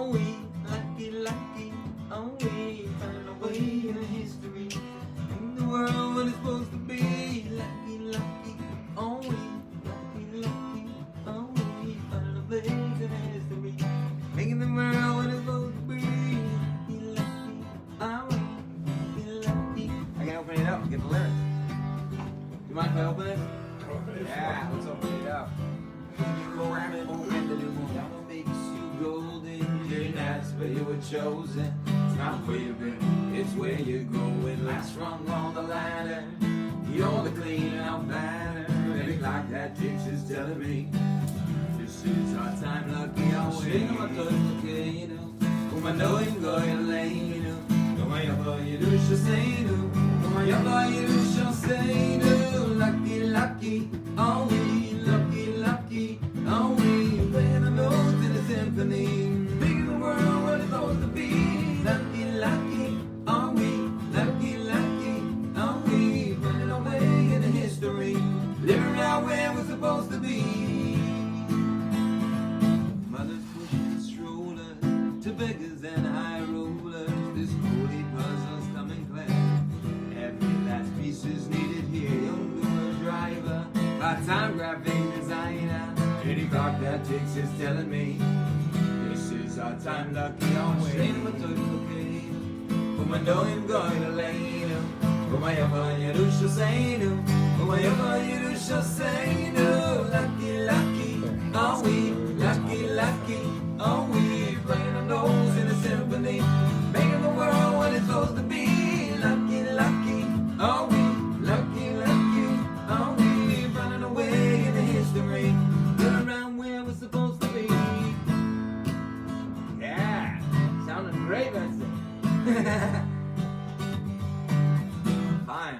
Oh, we lucky, lucky. Oh, we find a way in history. In the world what it's supposed to be. Lucky, lucky. Oh, we lucky, lucky. Oh, we find a place in history. Making the world what it's supposed to be. Lucky, lucky. Oh, we lucky. I can open it up and get the lyrics. You mind if I open it? Yeah, let's open it up. Down makes you golden. You're nice, but you were chosen. It's not where you've been, it's where you're going. Last rung on the ladder. You're the clean out banner. Every clock that ticks is telling me this is our time, lucky always. Come knowing going lane. Come on, you do shall say no. Come on, you do shall say no. Lucky, lucky, are we? Lucky, lucky, are we? Playing the notes in a symphony, making the world what it's supposed to be. Lucky, lucky, are we? Lucky, lucky, are we? Running away in the history, living right where we're supposed to be. Mothers pushing strollers to beggars and high rollers. This holy puzzle's coming clear. Every last piece is needed here. Young Uber driver, part-time graphic designer. Any clock that ticks is telling me this is our time, lucky always. Come on, know him going to lane. Come on, you do shall say no. Come on, you do shall say no. Lucky, lucky, are we? Lucky, lucky, are we? Playing the notes in a symphony, making the world what it's supposed to be. Lucky, lucky, are we? Lucky, lucky, are we? Running away in the history, living around where we're supposed to be. Yeah, sounding great, Wednesday. Fine.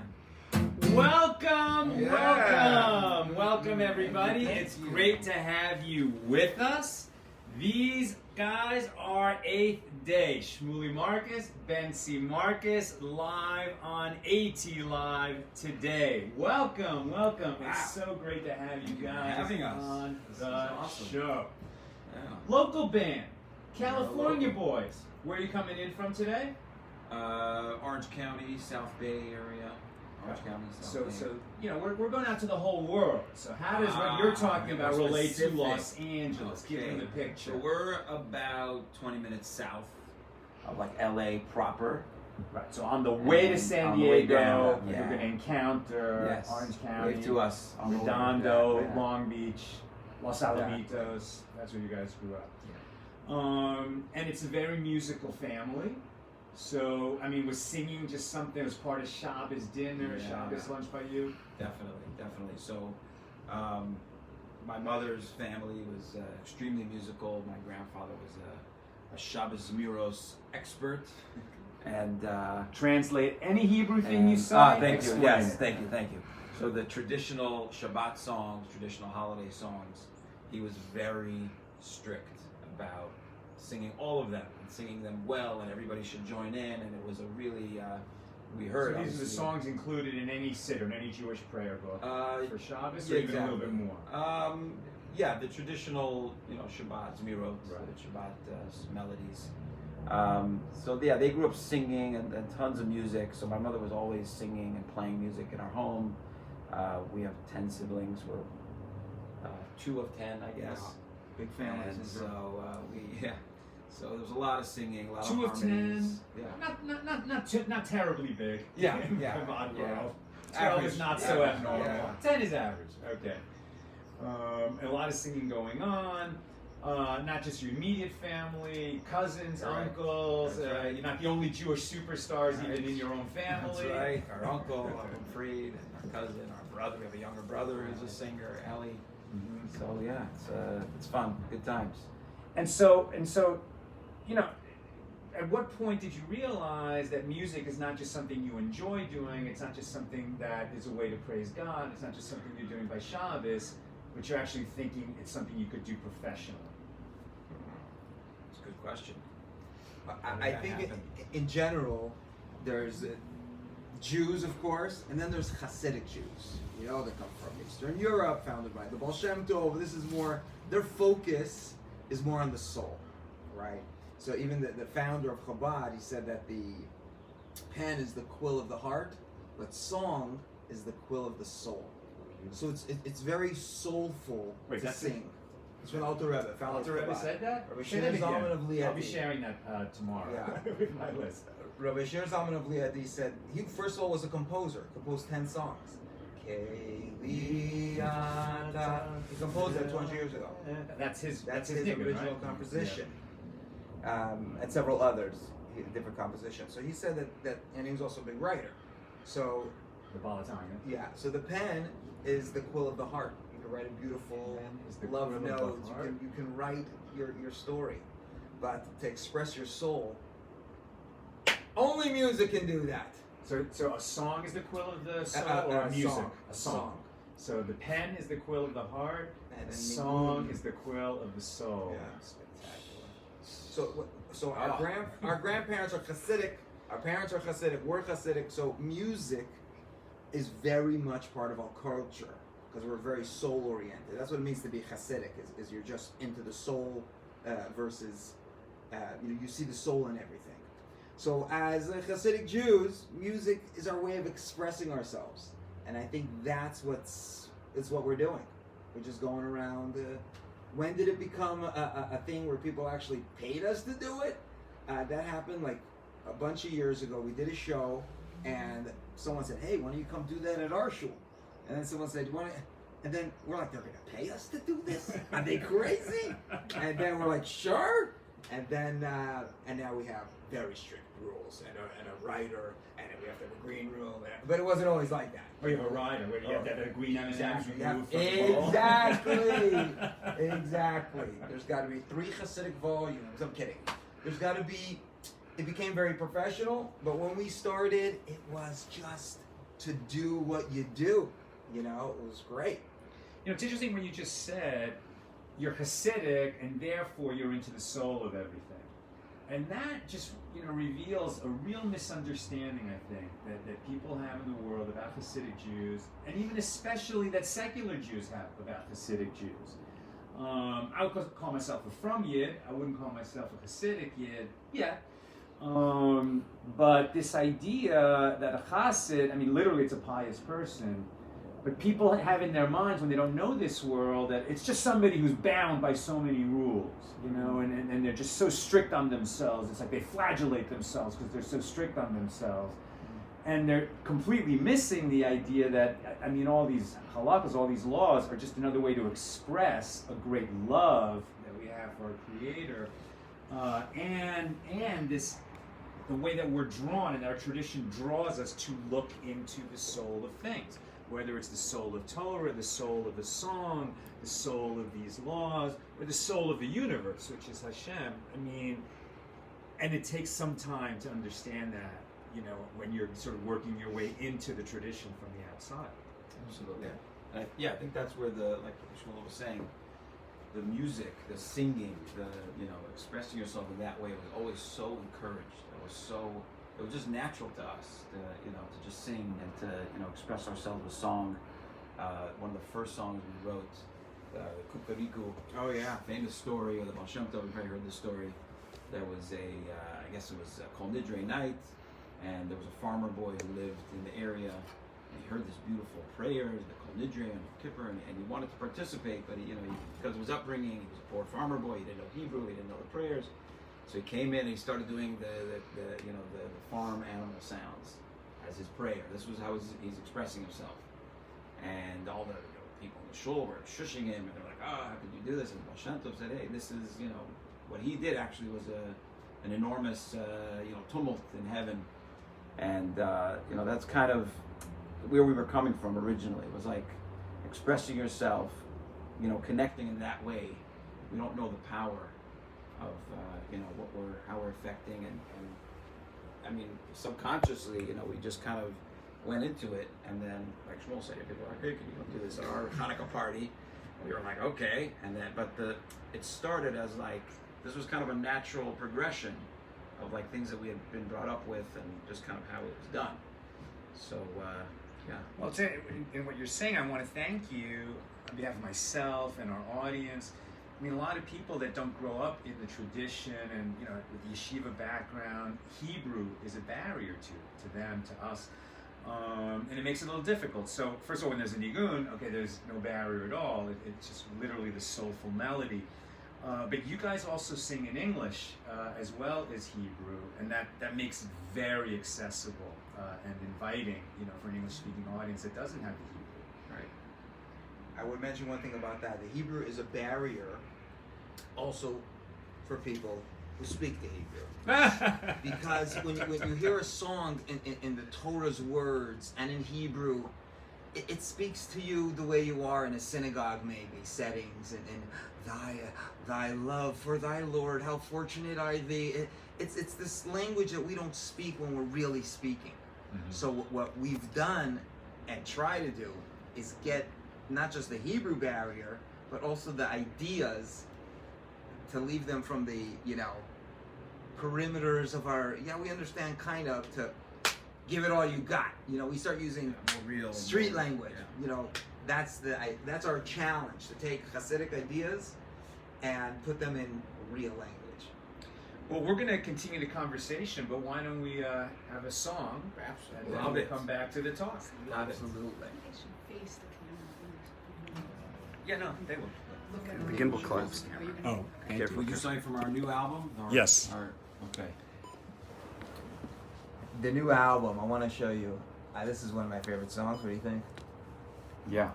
Welcome, Yeah. welcome everybody. It's great to have you with us. These guys are 8th Day. Shmuley Marcus, Ben C. Marcus, live on AT Live today. Welcome. It's so great to have you guys Having us. on the awesome. show. Yeah. Local band, California boys. Where are you coming in from today? Orange County, South Bay area. Orange County, South Bay. So you know, we're going out to the whole world. So how does what you're talking about more relate specific. to Los Angeles? Give them the picture. So we're about 20 minutes south of like LA proper. Right. So on the way to And San on the way Diego, down, you're yeah. going to encounter Yes. Orange County, Wave to us. on the way Redondo, back. Long Beach, Los Alamitos. That's where you guys grew up. And it's a very musical family. So, I mean, was singing just something as part of Shabbos dinner, Yeah. Shabbos lunch by you? Definitely. So, my mother's family was extremely musical. My grandfather was a Shabbos Miros expert, and Translate any Hebrew thing you say. thank you. explain Yes, it. thank you. So the traditional Shabbat songs, traditional holiday songs, he was very strict about singing all of them and singing them well, and everybody should join in. And it was a really we heard. So these are the obviously, songs included in any siddur, in any Jewish prayer book for Shabbos, or yeah, even a little bit more. Yeah, the traditional, Shabbat, Zmirot, Right. Shabbat melodies. So yeah, they grew up singing and tons of music. So my mother was always singing and playing music in our home. We have 10 siblings. We're 2 of 10, I guess. Wow. Big families. And so so there was a lot of singing, a lot 2 of of harmonies. 10. Yeah. Not terribly big. Yeah. In the odd Yeah. world. 12 Average. is not so Average, abnormal. yeah. 10 is average. Okay. And a lot of singing going on. Not just your immediate family, cousins, Right. uncles. That's right. You're not the only Jewish superstars Right. even in your own family. That's right. Our uncle, Uncle Freed, and our cousin, our brother. We have a younger brother who's a singer, Ellie. Mhm. So yeah, it's fun, good times. And so, at what point did you realize that music is not just something you enjoy doing? It's not just something that is a way to praise God. It's not just something you're doing by Shabbos, but you're actually thinking it's something you could do professionally. It's a good question. I think in general, there's Jews, of course, and then there's Hasidic Jews. That come from Eastern Europe, founded by the Baal Shem Tov. This is more, their focus is more on the soul, right? So even the founder of Chabad, he said that the pen is the quill of the heart, but song is the quill of the soul. So it's very soulful to sing. It's from Alter Rebbe. Alter Rebbe said that? Rabbi Say that Shir again. Zalman of Liadi. I'll be sharing that tomorrow with my list. Rabbi Shir Zalman of Liadi said he first of all was a composer. Composed 10 songs. He composed that 20 years ago. That's his original right? composition. And several others, different compositions. So he said that, and he was also a big writer. So the Balatanya. yeah. So the pen is the quill of the heart. You can write a beautiful love note. You can write your story, but to express your soul, only music can do that. So a song is the quill of the soul, or a music? song. A song. So the pen is the quill of the heart, and the then song is the quill of the soul. Yeah. Spectacular. So our grandparents are Hasidic. Our parents are Hasidic. We're Hasidic. So music is very much part of our culture because we're very soul oriented. That's what it means to be Hasidic. Is you're just into the soul versus you see the soul in everything. So as Hasidic Jews, music is our way of expressing ourselves, and I think that's what we're doing. We're just going around. When did it become a thing where people actually paid us to do it? That happened like a bunch of years ago. We did a show, and someone said, "Hey, why don't you come do that at our shul?" And then someone said, "You want to?" And then we're like, "They're going to pay us to do this? Are they crazy?" And then we're like, "Sure." And then and now we have very strict rules and a writer, and then we have to have a green room. But it wasn't always like that. Or you have a rider where you have to have a green M&Ms removed from Exactly. There's got to be 3 Hasidic volumes. I'm kidding. There's got to be. It became very professional, but when we started, it was just to do what you do. You know, it was great. You know, it's interesting when you just said you're Hasidic and therefore you're into the soul of everything. And that just, reveals a real misunderstanding, I think, that people have in the world about Hasidic Jews, and even especially that secular Jews have about Hasidic Jews. I would call myself a From Yid. I wouldn't call myself a Hasidic Yid yet. But this idea that a Chassid, literally it's a pious person, but people have in their minds when they don't know this world that it's just somebody who's bound by so many rules, and they're just so strict on themselves. It's like they flagellate themselves because they're so strict on themselves. And they're completely missing the idea that, all these halakhas, all these laws are just another way to express a great love that we have for our Creator. And the way that we're drawn, and our tradition draws us to look into the soul of things. Whether it's the soul of Torah, the soul of the song, the soul of these laws, or the soul of the universe, which is Hashem. And it takes some time to understand that, when you're sort of working your way into the tradition from the outside. Absolutely. And I think that's where like Shmuel was saying, the music, the singing, the expressing yourself in that way was always so encouraged. It was just natural to us to just sing and to express ourselves with song. One of the first songs we wrote, Kukariku. Oh yeah, famous story of the Baal Shem Tov. You've probably heard this story. There was I guess it was a Kol Nidre night, and there was a farmer boy who lived in the area. And he heard this beautiful prayers, the Kol Nidre and Kippur, and he wanted to participate, but because of his upbringing, he was a poor farmer boy. He didn't know Hebrew. He didn't know the prayers. So he came in and he started doing the farm animal sounds as his prayer. This was how he's expressing himself. And all the people in the shul were shushing him, and they're like, "Oh, how could you do this?" And Baal Shem Tov said, "Hey, this is what he did actually was an enormous tumult in heaven." And that's kind of where we were coming from originally. It was like expressing yourself, connecting in that way. We don't know the power of how we're affecting, and subconsciously, we just kind of went into it, and then like Shmuel said, people were like, "Hey, can you come do this at our Hanukkah party?" And we were like, "Okay," and then it started as like this was kind of a natural progression of like things that we had been brought up with, and just kind of how it was done. So yeah. Well, in what you're saying, I want to thank you on behalf of myself and our audience. I mean, a lot of people that don't grow up in the tradition and, you know, with the yeshiva background, Hebrew is a barrier to them, to us. And it makes it a little difficult. So, first of all, when there's a nigun, okay, there's no barrier at all. It's just literally the soulful melody. But you guys also sing in English as well as Hebrew, and that makes it very accessible and inviting, you know, for an English-speaking audience that doesn't have the Hebrew. Right. I would mention one thing about that. The Hebrew is a barrier also for people who speak the Hebrew. Because when you hear a song in the Torah's words and in Hebrew, it speaks to you the way you are in a synagogue, maybe, settings, and thy love for thy Lord, how fortunate are thee. It's this language that we don't speak when we're really speaking. Mm-hmm. So what we've done and try to do is get not just the Hebrew barrier, but also the ideas, to leave them from the, you know, perimeters of our, we understand kind of, to give it all you got. You know, we start using real street language. You know, that's our challenge, to take Hasidic ideas and put them in real language. Well, we're going to continue the conversation, but why don't we have a song, perhaps, and then we'll come back to the talk. Absolutely. They should face the camera. Yeah, no, they will. The gimbal collapsed. Oh, and would you say from our new album? Or, Yes. Okay. The new album, I want to show you. This is one of my favorite songs. What do you think? Yeah.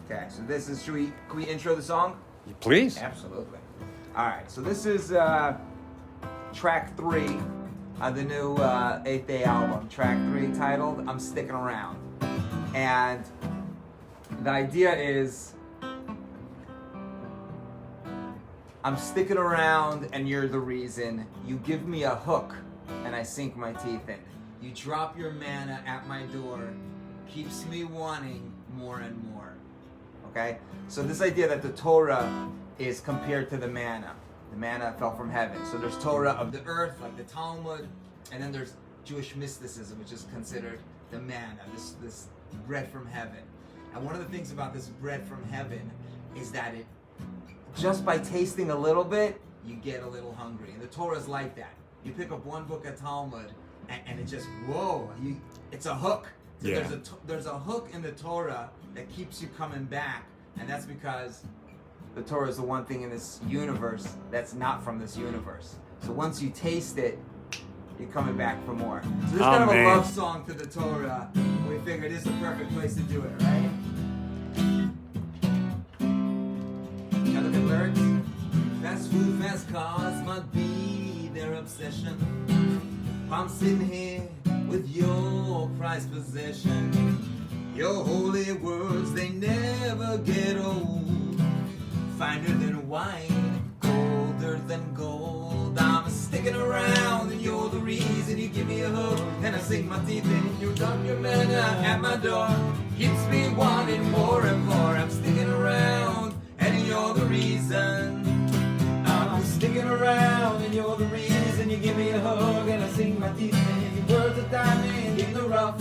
Okay, so this is, can we intro the song? Please. Absolutely. All right, so this is track 3 of the new 8th Day album. Track 3 titled I'm Sticking Around. And the idea is, I'm sticking around and you're the reason. You give me a hook and I sink my teeth in. You drop your manna at my door, keeps me wanting more and more. Okay? So this idea that the Torah is compared to the manna. The manna fell from heaven. So there's Torah of the earth, like the Talmud, and then there's Jewish mysticism, which is considered the manna, this bread from heaven. And one of the things about this bread from heaven is that it, just by tasting a little bit, you get a little hungry. And the Torah is like that. You pick up one book of Talmud, and it just, whoa, it's a hook. So Yeah. there's a hook in the Torah that keeps you coming back. And that's because the Torah is the one thing in this universe that's not from this universe. So once you taste it, you're coming back for more. So this is kind of a love song to the Torah. We figured this is the perfect place to do it, right? Now look at lyrics. Fast food, fast cars might be their obsession. I'm sitting here with your prized possession. Your holy words, they never get old. Finer than wine, colder than gold. I'm sticking around and you're the reason. You give me a hug and I sink my teeth in. You dump your manna at my door, keeps me wanting more and more. I'm sticking around and you're the reason. I'm sticking around and you're the reason. You give me a hug and I sink my teeth in. Your words are diamond in the rough,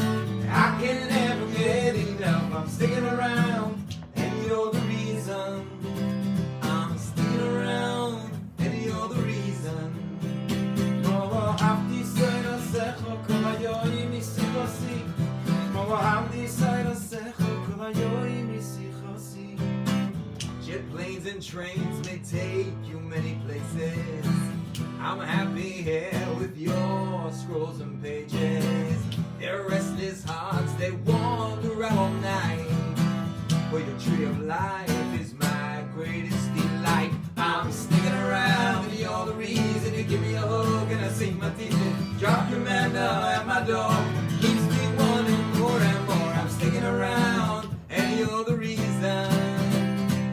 I can never get enough. I'm sticking around and you're the reason. I'm sticking around and you're the reason. Jet planes and trains may take you many places. I'm happy here with your scrolls and pages. Their restless hearts, they wander out all night. For your tree of life is my greatest delight. I'm sticking around and you're the reason. You give me a hug and I sink my teeth in. Drop your manna at my door, keeps me wanting more and more. I'm sticking around and you're the reason.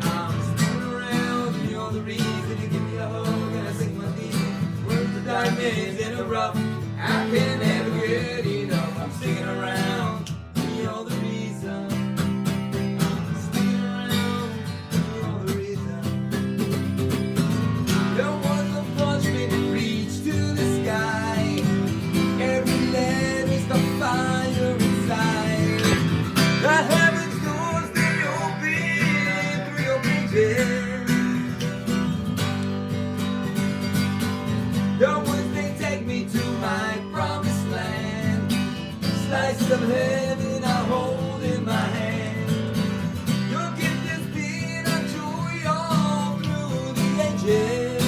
I'm sticking around and you're the reason. You give me a hug and I sink my teeth in. Words of diamonds in a rough, I can never get enough. I'm sticking around and you're the reason. I'm sticking around and you're the reason. There was a punch me to reach to the sky. Every letter's the fire inside. The heavens doors they open through your pages. slice of heaven I hold in my hand. Your gift is being a joy all through the ages.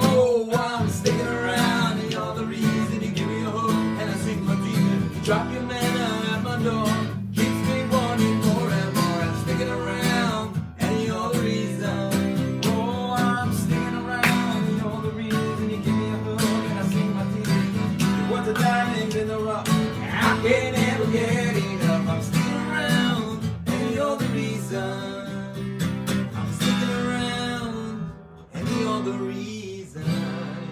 Oh, I'm sticking around, and you're the reason you give me a hook, and I sink my teeth in. Drop your manna at my door, keeps me wanting more and more. I'm sticking around, and you're the reason. Oh, I'm sticking around, and you're the reason you give me a hook, and I sink my teeth in. You're what the diamond in the rough, I can't ever get enough. I'm sticking around, and you're the reason. I'm sticking around, and you're the reason.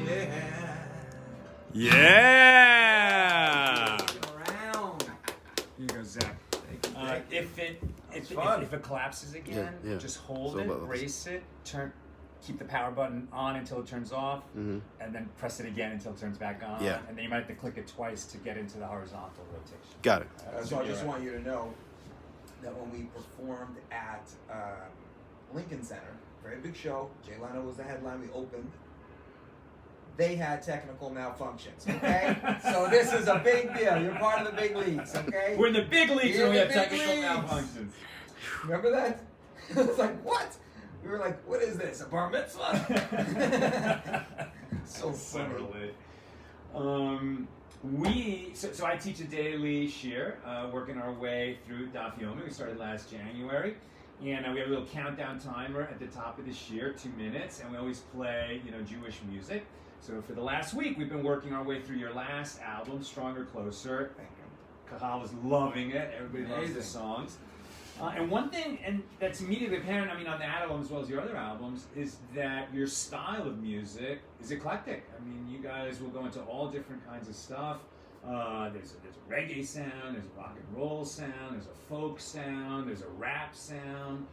Yeah. Yeah. Around. Here you go, Zach. If it collapses again, Yeah, yeah. just hold So it, about this. brace it, keep the power button on until it turns off, and then press it again until it turns back on. Yeah. And then you might have to click it twice to get into the horizontal rotation. Got it. So I just want you to know that when we performed at Lincoln Center, very big show, Jay Leno was the headline, we opened, they had technical malfunctions, okay? So this is a big deal. You're part of the big leagues, okay? We're in the big leagues You're when we in have the big technical leagues. malfunctions. Remember that? It was like, what? We were like, what is this, a bar mitzvah? So funny. So I teach a daily shir, working our way through Daf Yomi. We started last January, and we have a little countdown timer at the top of the shir, 2 minutes, and we always play, Jewish music. So for the last week, we've been working our way through your last album, Stronger, Closer. Kahal is loving it. Everybody loves the Amazing. songs. And one thing, and that's immediately apparent, on that album as well as your other albums, is that your style of music is eclectic. You guys will go into all different kinds of stuff. There's a reggae sound, there's a rock and roll sound, there's a folk sound, there's a rap sound.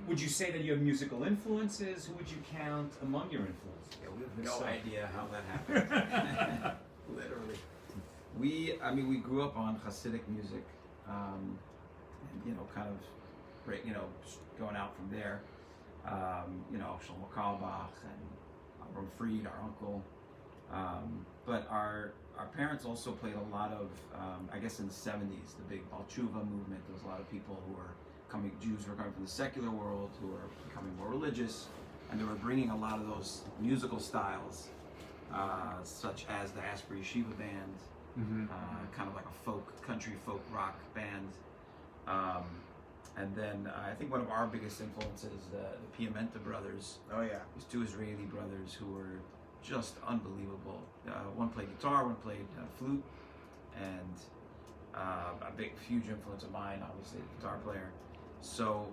Would you say that you have musical influences? Who would you count among your influences? Yeah, we have no idea how that happened. Literally. We grew up on Hasidic music, and, kind of, going out from there. Shlomo Carlebach and Aaron Fried, our uncle. But our parents also played a lot of, I guess in the 70s, the big Baal Tshuva movement. There was a lot of people who were Jews were coming from the secular world, who were becoming more religious, and they were bringing a lot of those musical styles, such as the Asbury Yeshiva Band, kind of like a country folk rock band. And then I think one of our biggest influences, the Piamenta brothers. Oh yeah. These two Israeli brothers who were just unbelievable. One played guitar, one played flute, and a huge influence of mine, obviously, the guitar player. So,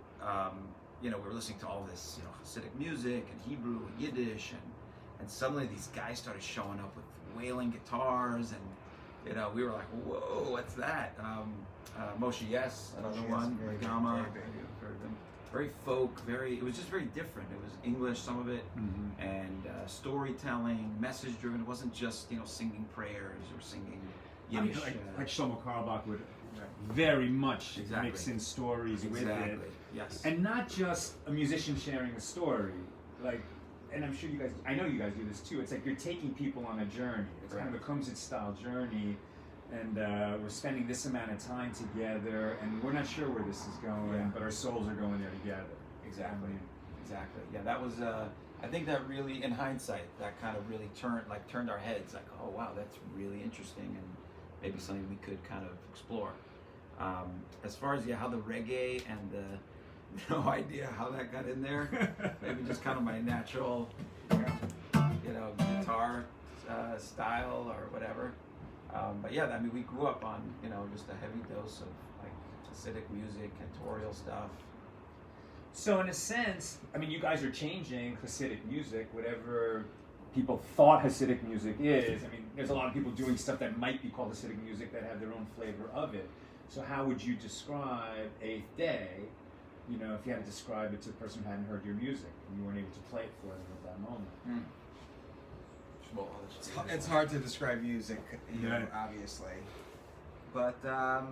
we were listening to all this, Hasidic music and Hebrew and Yiddish, and suddenly these guys started showing up with wailing guitars, and we were like, whoa, what's that? Moshe Yes, another Moshe Yes, one, very big, Gama, very big. you've heard of them. Very folk, it was just very different. It was English, some of it, and storytelling, message driven. It wasn't just, singing prayers or singing Yiddish. Like Shlomo Carlebach would very much Exactly. mix in stories with Exactly. it. Yes. And not just a musician sharing a story. And I'm sure I know you guys do this too. It's like you're taking people on a journey. It's kind of a Kumsit style journey. And we're spending this amount of time together, and we're not sure where this is going, but our souls are going there together. Exactly. Exactly. Yeah, that was. I think that really, in hindsight, that kind of really turned our heads. Like, oh wow, that's really interesting, and maybe something we could kind of explore. As far as how the reggae and no idea how that got in there. Maybe just kind of my natural, guitar style or whatever. But yeah, we grew up on, just a heavy dose of like Hasidic music, cantorial stuff. So in a sense, you guys are changing Hasidic music, whatever people thought Hasidic music is. There's a lot of people doing stuff that might be called Hasidic music that have their own flavor of it. So how would you describe Eighth Day, if you had to describe it to a person who hadn't heard your music and you weren't able to play it for them at that moment? It's hard to describe music, obviously. But I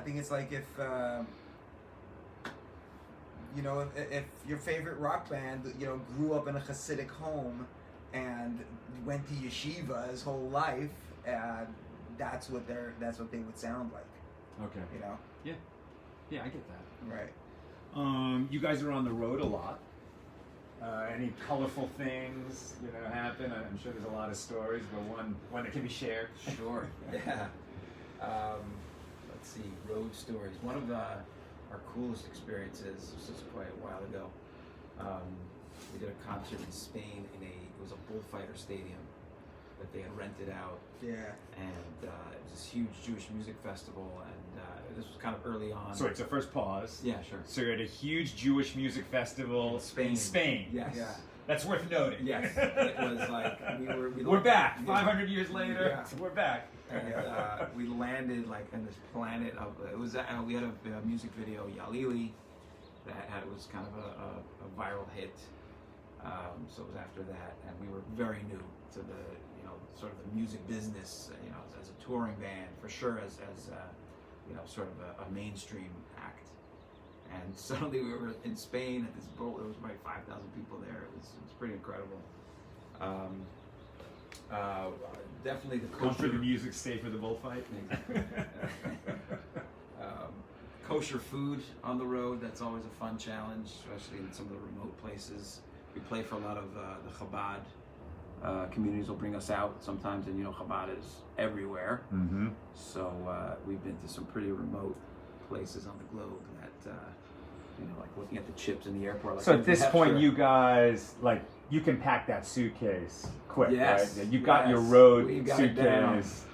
think it's like if if your favorite rock band, grew up in a Hasidic home, and went to yeshiva his whole life, that's what they would sound like. Okay. You know? Yeah, I get that. Right. You guys are on the road a lot. Any colorful things, happen? I'm sure there's a lot of stories, but one that can be shared. Sure. Yeah. Let's see. Road stories. One of our coolest experiences. This was quite a while ago. We did a concert in Spain it was a bullfighter stadium that they had rented out. Yeah. And it was this huge Jewish music festival, and this was kind of early on. Sorry, so first pause. Yeah, sure. So you're at a huge Jewish music festival in Spain. Yes. Yeah. That's worth noting. Yes. It was like we're back. 500 years later, Yeah. we're back. And we landed like on this planet of we had a music video, Yalili, that was kind of a viral hit. So it was after that, and we were very new to the sort of the music business, as a touring band for sure, as sort of a mainstream act. And suddenly we were in Spain at this boat. There was probably 5,000 people there. It was pretty incredible. Definitely the Come for kosher the music, stay for the bullfight. Kosher food on the road. That's always a fun challenge, especially in some of the remote places. We play for a lot of the Chabad communities. Will bring us out sometimes, and Chabad is everywhere. Mm-hmm. So we've been to some pretty remote places on the globe that like looking at the chips in the airport. Like So at this point, Hepster. you guys you can pack that suitcase quick, Yes, right? You got your yes. road We got it down. suitcase.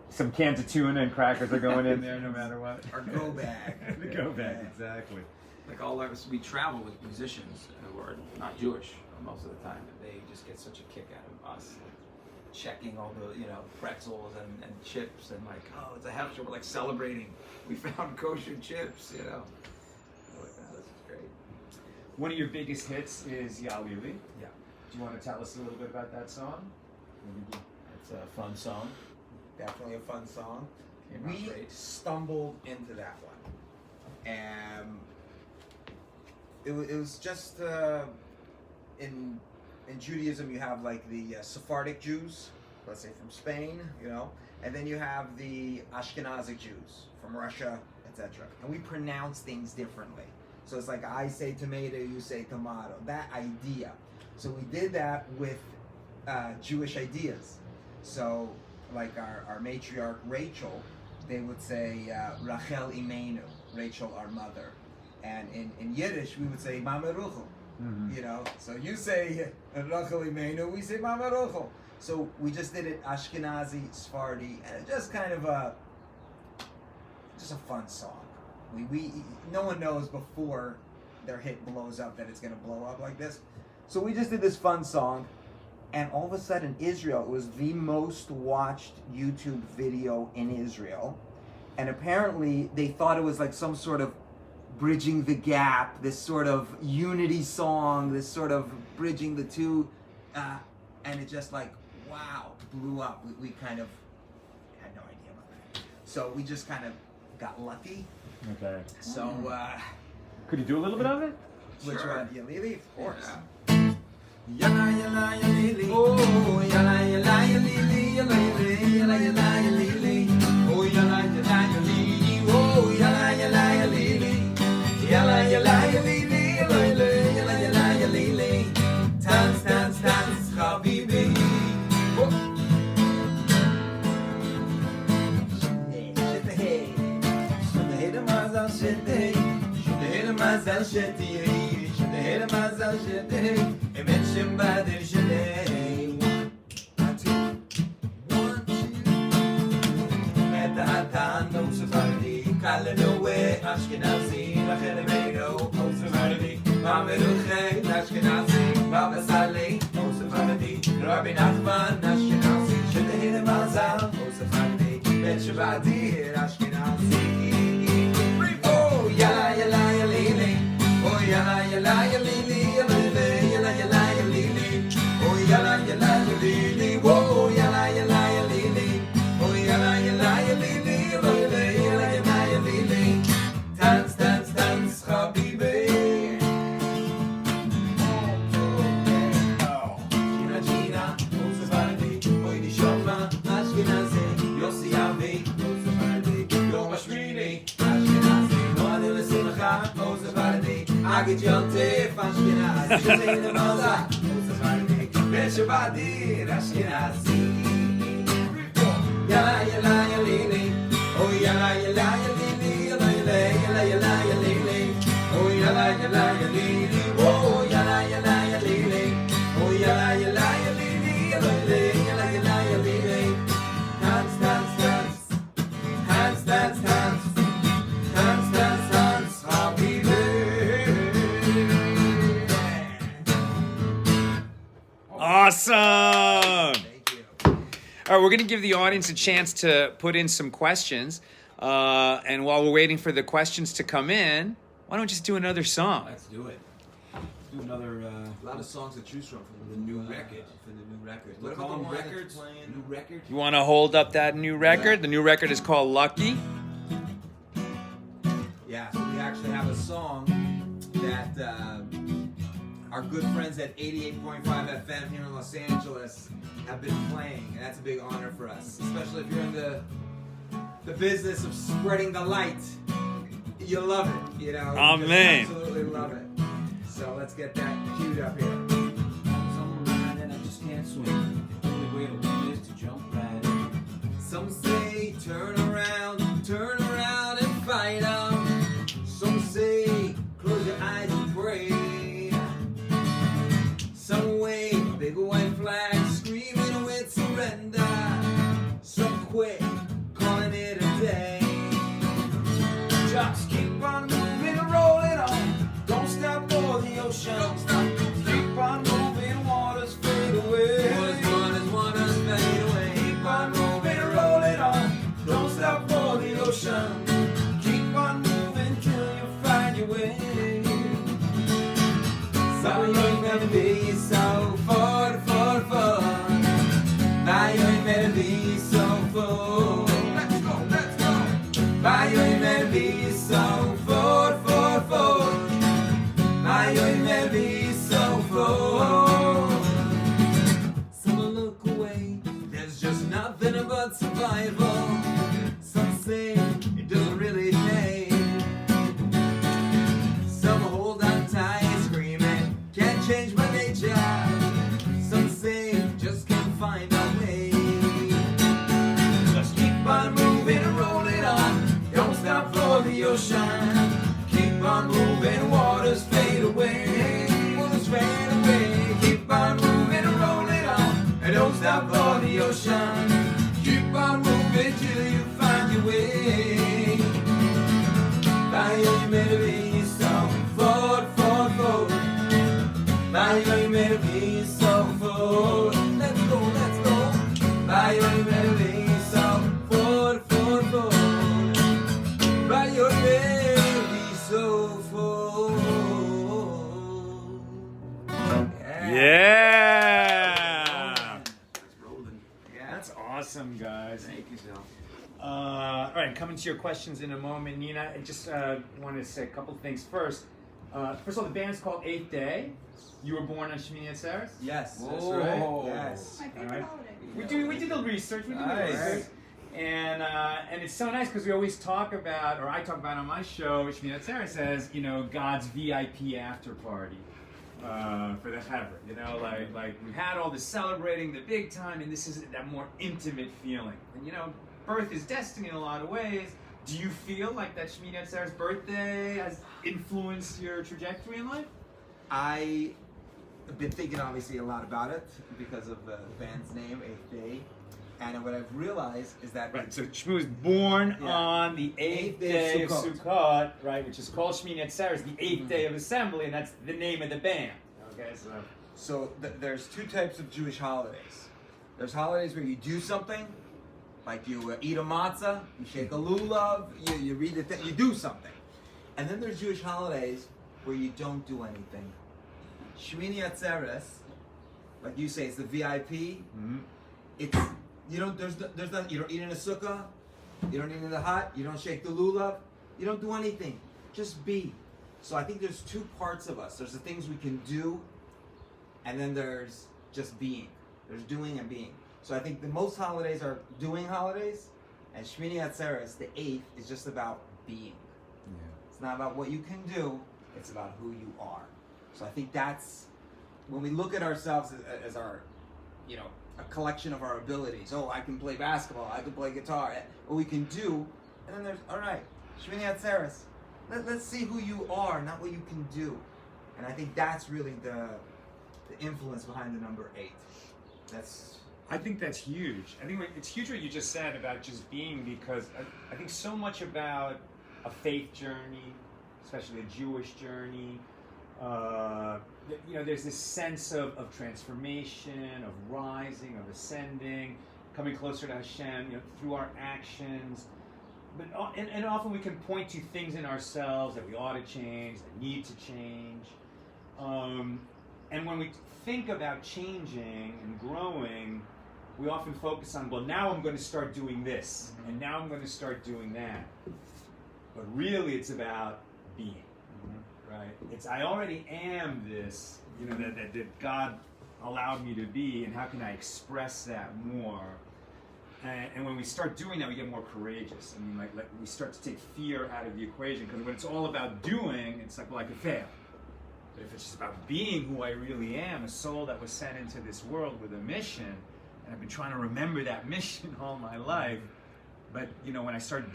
Some cans of tuna and crackers are going in there no matter what. Our go bag. The go bag, exactly. Like all of us, we travel with musicians who are not Jewish most of the time, and they just get such a kick out of us, like, checking all the pretzels and chips, and like, oh, it's a Hepster, we're like celebrating. We found kosher chips, We're like, oh, this is great. One of your biggest hits is Yalili. Yeah, Do you want to tell us a little bit about that song? it's a fun song. Definitely a fun song. Came out We great. stumbled into that one, and it was just in Judaism you have like the Sephardic Jews, let's say from Spain, and then you have the Ashkenazic Jews from Russia, etc. And we pronounce things differently. So it's like I say tomato, you say tomato. That idea. So we did that with Jewish ideas. So like our matriarch Rachel, they would say Rachel Imenu, Rachel our mother. And in Yiddish we would say Mama Ruchel. Mm-hmm. So you say Rachel Imenu, we say Mama Ruchel. So we just did it Ashkenazi, Sephardi, and it's just kind of just a fun song. We no one knows before their hit blows up that it's gonna blow up like this. So we just did this fun song, and all of a sudden Israel, it was the most watched YouTube video in Israel, and apparently they thought it was like some sort of bridging the gap, this sort of unity song, this sort of bridging the two, and it just like, wow, blew up. We kind of had no idea about that. So we just kind of got lucky. Okay. So, Could you do a little bit of it? which Sure. one? Yalili? Of course. Yalla yalla yalili, oh yalla yalla yalili, yalla yalla yalla yalili, oh yalla yalla yalili, oh yalla yalla yalili, yalla yalla yalili, yalla yalla yalili, tanz tanz tanz habibi. Mazal shetiri, shetiri mazal shetiri, emenshim badir shetiri. 1, 2, 1, 2. Metahatan no Sephardi, Kalanoe Ashkenazi, Rachel Imenu no Sephardi, Mameruche Ashkenazi, Baba Saleh no Sephardi, Rabbi Nachman Ashkenazi, shetiri mazal no Sephardi, Bet Shabbatir Ashkenazi. Oh yalla yalla yalili, oh yalla yalla yalili, yalla yalla yalili, oh yalla yalla yalili, oh yalla yalla yalili, oh yalla yalla yalili, yalla yalla yalili, tanz tanz tanz habibi. Gina Gina Zayne Maza, Sephardic, Meshavadi, Ashkenazi. Yala yala yalili, oh yala yala yalili, yala yala yala yalili, oh yala yala yalili, oh yala yala yalili, oh yala yala yalili, yala yala yalili. Dance, dance, dance, dance, dance, dance, dance, dance, dance, happy birthday. Awesome. Thank you. All right, we're going to give the audience a chance to put in some questions. And while we're waiting for the questions to come in, why don't we just do another song? Let's do it. Do another. A lot of songs to choose from The new record. For the new record. We'll What call about the them one that's records. playing? New record. You want to hold up that new record? The new record is called Lucky. Yeah, so we actually have a song that our good friends at 88.5 FM here in Los Angeles have been playing, and that's a big honor for us, especially if you're in the business of spreading the light. You love it, you know. You Amen. just absolutely love it. So let's get that queued up here. Some ride and I just can't swing. The only way to win is to jump right in. Some say turn around and fight 'em. Some say close your eyes and pray. Some wave a big white flag screaming with surrender. Some quit calling it a day. Just keep on moving and rolling on. Don't stop for the ocean. Don't stop. Keep on moving, waters fade away. Waters fade away. Keep on moving and rolling on. Don't stop for the ocean. Keep on moving till you find your way. So you ain't meant to be so far. Now you ain't meant to be so full. Let's go. Now you ain't meant to be so far. Now you ain't meant to be so full. Some look away, there's just nothing but survival. Some say it doesn't really pay. Some hold on tight, screaming, can't change my nature. Some say just can't find a way. Just keep on moving and rolling on. Don't stop for the ocean. Keep on moving, waters fade away. Waters fade away. Keep on moving and rolling on. And don't stop for the ocean. Keep on moving till you find your way. Now you ain't meant to be so forward. Now you ain't meant to be so forward. Let's go. Now you ain't meant to be so forward. Now you ain't meant to be so forward. Yeah. It's rolling. That's awesome, guys. Thank you, Zell. All right, coming to your questions in a moment. Nina, I just wanted to say a couple things. First of all, the band's called Eighth Day. You were born on Shmini Atzeres? Yes, that's Whoa. right. Yes. My favorite Alright. holiday. We did the research. Nice. And it's so nice because we always talk about, or I talk about on my show, Shmini Atzeres as, God's VIP after party for the Hebrew. Like we've had all this celebrating the big time, and this is that more intimate feeling. And birth is destiny in a lot of ways. Do you feel like that Shmini Atzeres birthday has influenced your trajectory in life? I've been thinking obviously a lot about it because of the band's name, Eighth Day. And what I've realized is that Right, so Shmu was born Yeah. on the eighth day of Sukkot, right, which is called Shmini Atzeres, the eighth day of assembly, and that's the name of the band. Okay, So there's two types of Jewish holidays. There's holidays where you do something, like you eat a matzah, you shake a lulav, you read the thing, you do something. And then there's Jewish holidays where you don't do anything. Shmini Atzeres, like you say, it's the VIP. It's you don't there's nothing. You don't eat in a sukkah, you don't eat in the hut, you don't shake the lulav, you don't do anything. Just be. So I think there's two parts of us. There's the things we can do, and then there's just being. There's doing and being. So I think the most holidays are doing holidays, and Shmini Atzeres, the 8th, is just about being. It's not about what you can do, it's about who you are. So I think that's when we look at ourselves as our, you know, a collection of our abilities. Oh, I can play basketball, I can play guitar, what we can do. And then there's, all right, Shmini Atzeres. Let's see who you are, not what you can do. And I think that's really the influence behind the number 8. I think that's huge. I think it's huge what you just said about just being, because I think so much about a faith journey, especially a Jewish journey, you know, there's this sense of transformation, of rising, of ascending, coming closer to Hashem, you know, through our actions. But and often we can point to things in ourselves that we ought to change, that need to change. And when we think about changing and growing, we often focus on, well, now I'm going to start doing this, and now I'm going to start doing that. But really, it's about being, right? It's, I already am this, you know, that God allowed me to be, and how can I express that more? And when we start doing that, we get more courageous. I mean, like we start to take fear out of the equation, because when it's all about doing, it's like, well, I could fail. But if it's just about being who I really am, a soul that was sent into this world with a mission, and I've been trying to remember that mission all my life, but you know, when I start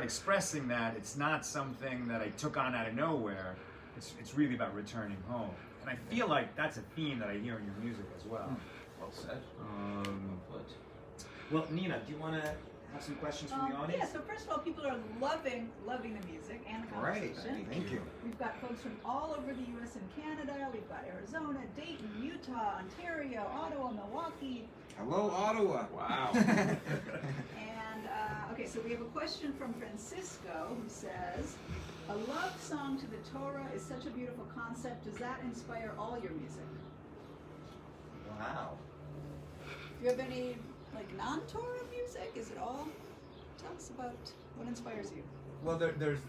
expressing that, it's not something that I took on out of nowhere. It's really about returning home. And I feel like that's a theme that I hear in your music as well. Well said. Well, Nina, do you want to have some questions from the audience? Yeah, so first of all, people are loving the music and the Great, conversation. thank you. We've got folks from all over the U.S. and Canada. We've got Arizona, Dayton, Utah, Ontario, Ottawa, Milwaukee. Hello, Ottawa. Wow. And, okay, so we have a question from Francisco who says, a love song to the Torah is such a beautiful concept. Does that inspire all your music? Wow. Do you have any, like, non-Torah music? Is it all? Tell us about what inspires you. Well, there's,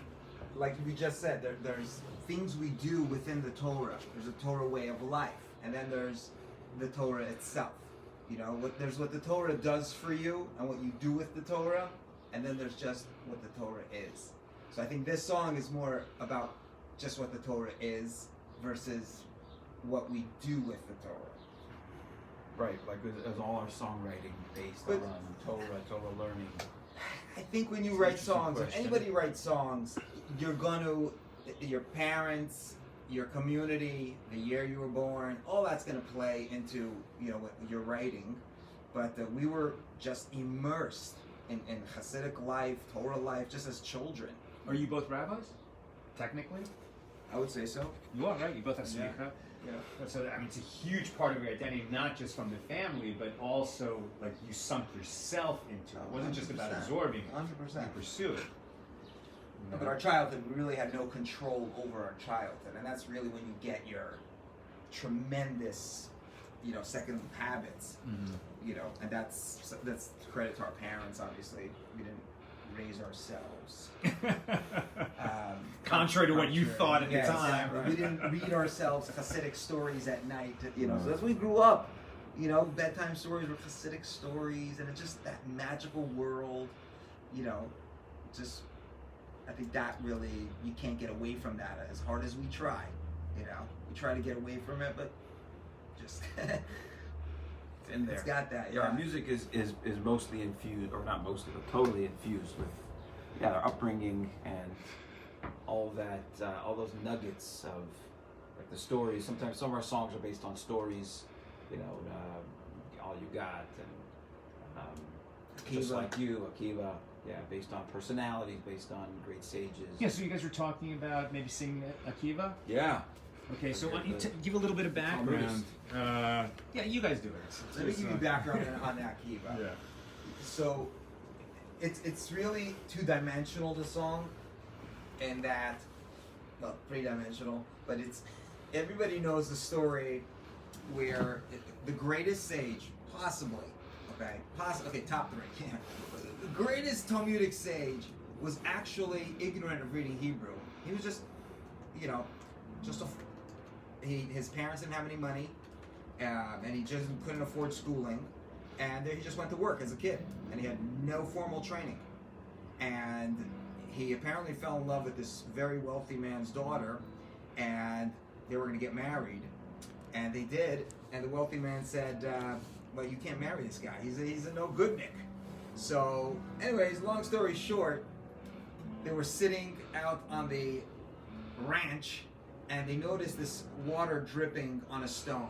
like we just said, there's things we do within the Torah. There's a Torah way of life, and then there's the Torah itself. You know, there's what the Torah does for you and what you do with the Torah, and then there's just what the Torah is. So I think this song is more about just what the Torah is versus what we do with the Torah. Right, like as all our songwriting based But- on Torah learning. I think when you It's an write interesting songs, if question. anybody writes songs, you're going to, your parents, your community, the year you were born, all that's going to play into, you know, what you're writing. But we were just immersed in Hasidic life, Torah life, just as children. Are you both rabbis? Technically? I would say so. You are, right? You both have Yeah. smicha. Yeah. So I mean, it's a huge part of your identity, not just from the family, but also like you sunk yourself into it. It wasn't just about 100%. absorbing it. 100%. You pursue it. No, but our childhood, we really had no control over our childhood, and that's really when you get your tremendous, you know, second habits. You know, and that's credit to our parents. Obviously, we didn't raise ourselves. Contrary to what you thought at Yeah, the time. exactly. We didn't read ourselves Hasidic stories at night. You know, so as we grew up, you know, bedtime stories were Hasidic stories, and it's just that magical world. You know, just. I think that really, you can't get away from that as hard as we try. You know, we try to get away from it, but just It's in there. it's got that. Yeah, our music is mostly infused, or not mostly, but totally infused with our upbringing and all that, all those nuggets of like the stories. Sometimes some of our songs are based on stories, you know, All You Got and Just Akiva. Like You, Akiva. Yeah, based on personalities, based on great sages. Yeah, so you guys were talking about maybe singing Akiva? Yeah. Okay, so why don't you give a little bit of background? Yeah, you guys do it. Let me give you background on Akiva. Yeah. So it's really two-dimensional, the song, and that, well, three-dimensional, but it's, everybody knows the story where the greatest sage, possibly, okay, top three, yeah. The greatest Talmudic sage was actually ignorant of reading Hebrew. He was just, you know, his parents didn't have any money, and he just couldn't afford schooling, and he just went to work as a kid, and he had no formal training. And he apparently fell in love with this very wealthy man's daughter, and they were going to get married, And they did, and the wealthy man said, well, you can't marry this guy. He's a no good Nick. So, anyways, long story short, they were sitting out on the ranch, and they noticed this water dripping on a stone.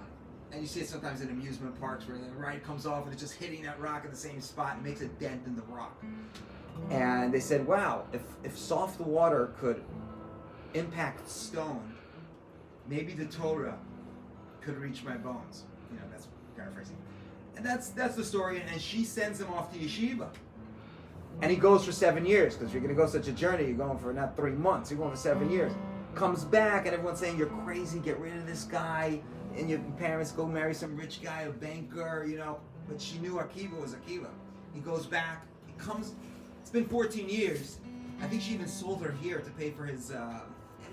And you see it sometimes in amusement parks where the ride comes off and it's just hitting that rock in the same spot and makes a dent in the rock. And they said, wow, if soft water could impact stone, maybe the Torah could reach my bones. You know, that's paraphrasing. And that's the story, and she sends him off to yeshiva. And he goes for 7 years, because you're going to go such a journey, you're going for not 3 months, you're going for 7 years. Comes back, and everyone's saying, you're crazy, get rid of this guy, and your parents go marry some rich guy, a banker, you know. But she knew Akiva was Akiva. He goes back, he comes, it's been 14 years. I think she even sold her here to pay for his,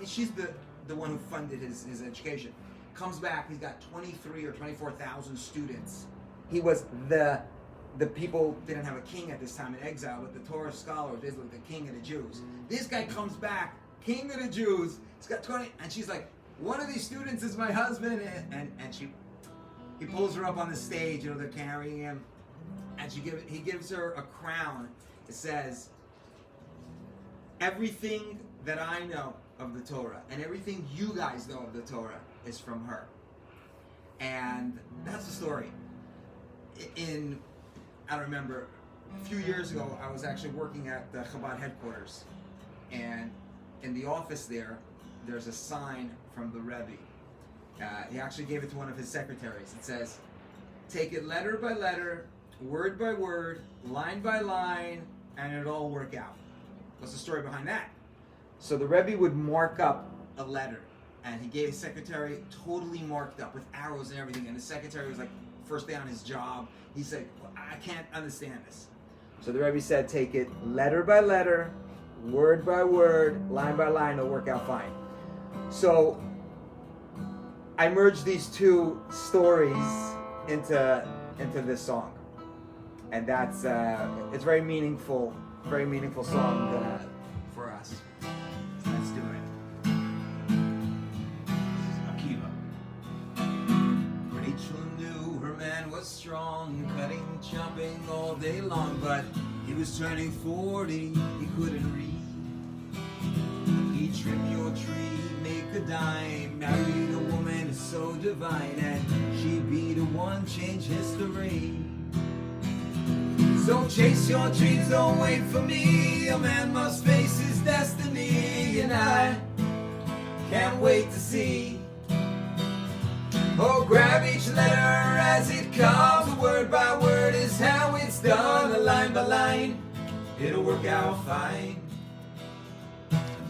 she's the one who funded his education. Comes back, he's got 23 or 24,000 students. He was the people didn't have a king at this time in exile, but the Torah scholars, basically the king of the Jews. This guy comes back, king of the Jews, he's got 20, and she's like, one of these students is my husband, and he pulls her up on the stage, you know, they're carrying him, and he gives her a crown. It says, everything that I know of the Torah, and everything you guys know of the Torah is from her. And that's the story. I don't remember, a few years ago, I was actually working at the Chabad headquarters, and in the office there's a sign from the Rebbe. He actually gave it to one of his secretaries. It says, take it letter by letter, word by word, line by line, and it'll all work out. What's the story behind that? So the Rebbe would mark up a letter, and he gave his secretary totally marked up with arrows and everything, and the secretary was like, first day on his job, he said, well, I can't understand this. So the Rebbe said, take it letter by letter, word by word, line by line, it'll work out fine. So I merged these two stories into this song. And that's, it's very meaningful song for us. So let's do it. Akiva. Rachel knew her man was strong, cutting, chopping all day long, but he was turning 40, he couldn't read. He trim your tree, make a dime, married a woman so divine, and she'd be the one change history. So chase your dreams, don't wait for me. A man must face his destiny, and I can't wait to see. Oh, grab each letter as it comes. Word by word is how it's done. A line by line, it'll work out fine.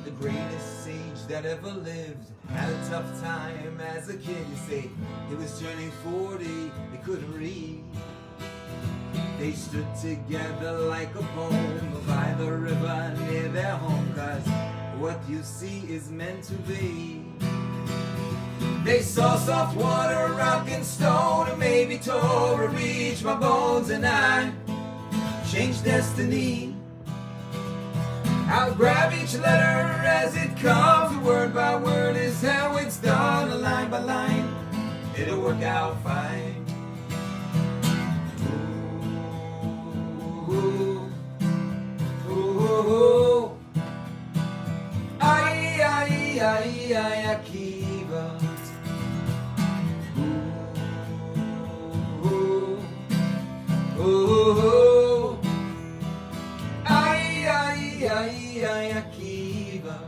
The greatest sage that ever lived had a tough time as a kid, you say. He was turning 40, he couldn't read. They stood together like a poem by the river near their home, 'cause what you see is meant to be. They saw soft water, rock and stone, and maybe Torah reach my bones, and I changed destiny. I'll grab each letter as it comes. Word by word is how it's done. A line by line, it'll work out fine. Ooh, ooh, ooh. Ay, ay, ay, ay, Akiva. Ooh, ooh, ooh. Ay, ay, ay, ay, Akiva.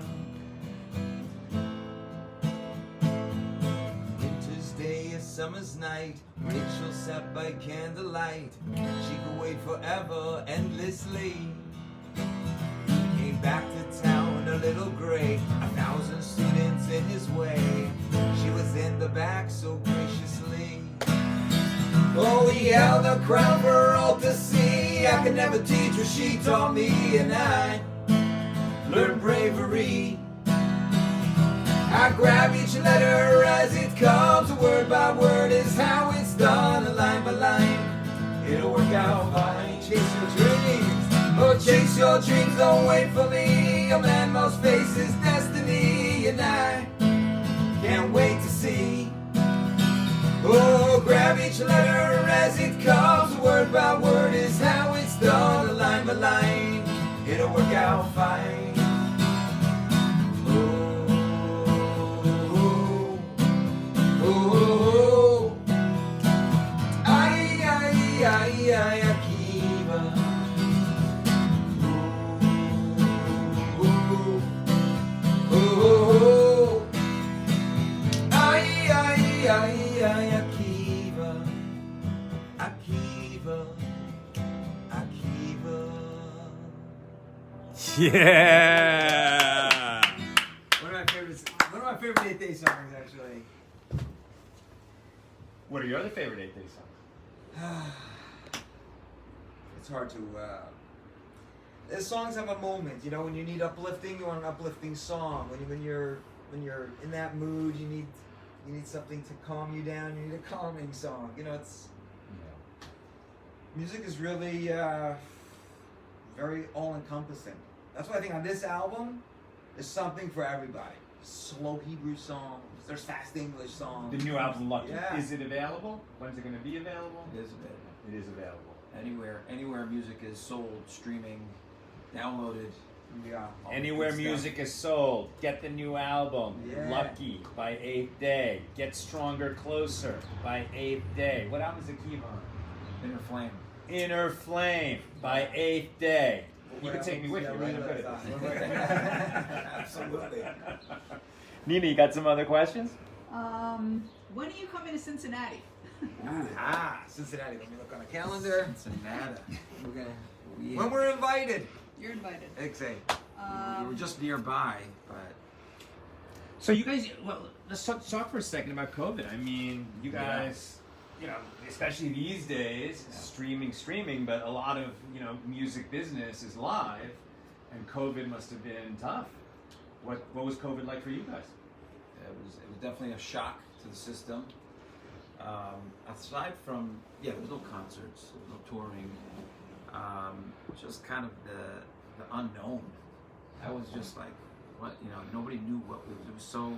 Winter's day, a summer's night. Rachel sat by candlelight. She could wait forever, endlessly. Came back to town a little gray, 1,000 students in his way. She was in the back so graciously. Oh, he held a crown for all to see. I could never teach what she taught me, and I learned bravery. I grab each letter as it comes. Word by word is how it's done. A line by line, it'll work out fine. Chase your dreams, oh chase your dreams, don't wait for me. A man must face his destiny, and I can't wait to see. So grab each letter as it comes, word by word is how it's done, line by line, it'll work out fine. Oh, oh, oh, oh. Ay, ay, ay, ay, Akiva. Oh, oh, oh, oh. Ay, ay, ay, ay, Akiva. Akiva. Akiva. Yeah. One of my favorite 8-day songs, actually. What are your other favorite 8-day songs? It's hard to. The songs have a moment, you know. When you need uplifting, you want an uplifting song. When you're in that mood, you need something to calm you down. You need a calming song. You know, it's music is really very all-encompassing. That's why I think on this album, there's something for everybody. Slow Hebrew songs. There's fast English songs. The new album, Lucky. Yeah. Is it available? When's it going to be available? It is available. It is available. Anywhere music is sold, streaming, downloaded. Yeah. all the Anywhere good stuff. music is sold, get the new album, Yeah. Lucky, by 8th Day. Get Stronger Closer by 8th Day. What album is Akiva on? Inner Flame. Inner Flame by 8th Day. You What can take me with you, else? right? Yeah, I'm good at what this. Absolutely. Nina, you got some other questions? When are you coming to Cincinnati? Cincinnati. Let me look on a calendar. Cincinnati. We're gonna. We, When we're invited. You're invited. Exactly. we were just nearby, but So you guys, well, let's talk for a second about COVID. I mean, you guys, you know, especially these days, streaming, but a lot of, you know, music business is live, and COVID must have been tough. What was COVID like for you guys? it was definitely a shock to the system. Aside from there was no concerts, there was no touring, just kind of the unknown. That was just like what, you know, nobody knew what it was so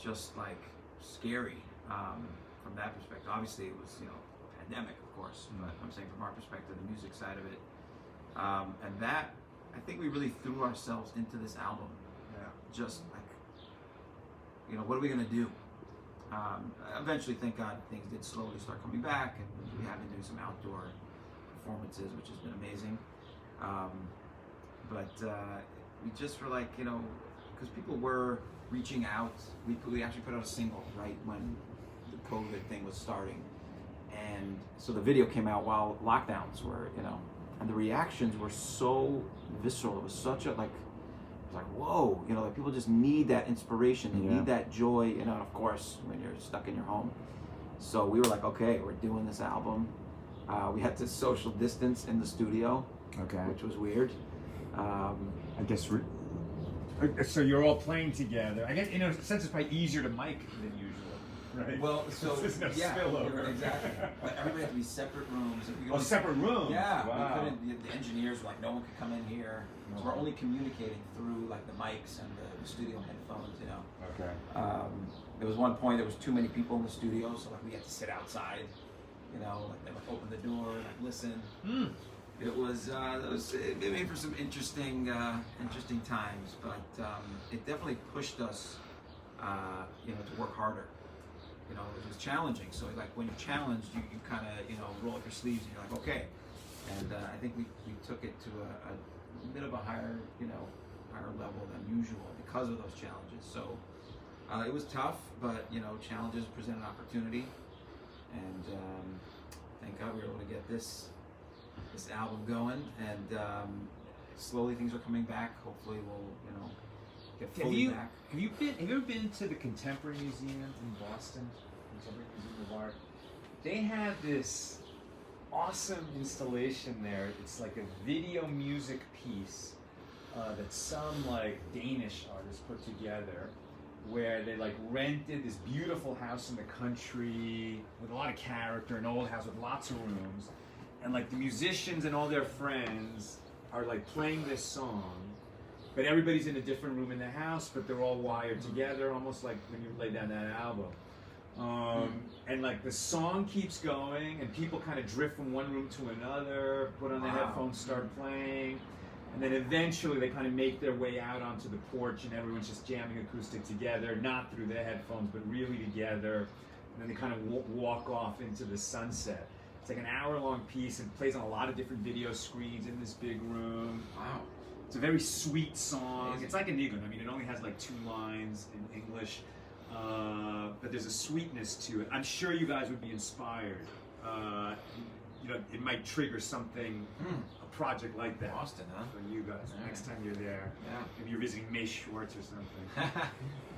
just like scary from that perspective. Obviously it was, you know, a pandemic, of course, but I'm saying from our perspective, the music side of it, and that I think we really threw ourselves into this album. Just like, you know, what are we gonna do? Eventually, thank God, things did slowly start coming back, and we have been doing some outdoor performances, which has been amazing. But we just were like, you know, because people were reaching out. We actually put out a single right when the COVID thing was starting, and so the video came out while lockdowns were, you know, and the reactions were so visceral. It was such a like whoa, you know, like people just need that inspiration, they need that joy, you know, and of course when you're stuck in your home. So we were like, okay, we're doing this album. We had to social distance in the studio, which was weird. I guess so. You're all playing together. I guess in a sense it's probably easier to mic than usual, right? Well, so There's no yeah, spillover. exactly. But everybody had to be separate rooms. And we Oh, separate rooms. Yeah, Wow. we couldn't. The engineers were like, no one could come in here. So we're only communicating through like the mics and the studio headphones, you know. Okay. There was one point there was too many people in the studio, so like we had to sit outside, you know, like they would open the door and like listen. It made for some interesting times, but it definitely pushed us, you know, to work harder. You know, it was challenging. So like when you're challenged, you kind of, you know, roll up your sleeves and you're like, okay. And I think we took it to a bit of a higher level than usual because of those challenges. So it was tough, but you know, challenges present an opportunity, and thank God we were able to get this album going, and slowly things are coming back. Hopefully we'll, you know, get fully back. Have you ever been to the Contemporary Museum in Boston? Contemporary Museum of Art. They have this awesome installation there. It's like a video music piece that some like Danish artists put together, where they like rented this beautiful house in the country with a lot of character, an old house with lots of rooms, and like the musicians and all their friends are like playing this song, but everybody's in a different room in the house, but they're all wired together, almost like when you lay down that album. and like the song keeps going, and people kind of drift from one room to another, put on their Wow. headphones, start playing, and then eventually they kind of make their way out onto the porch, and everyone's just jamming acoustic together, not through their headphones, but really together. And then they kind of walk off into the sunset. It's like an hour-long piece, and plays on a lot of different video screens in this big room. Wow. It's a very sweet song. Amazing. It's like a nigun. I mean, it only has like 2 lines in English, but there's a sweetness to it. I'm sure you guys would be inspired. You know, it might trigger something, a project like that Boston, huh? for you guys Yeah. next time you're there. Yeah. Maybe you're visiting May Schwartz or something.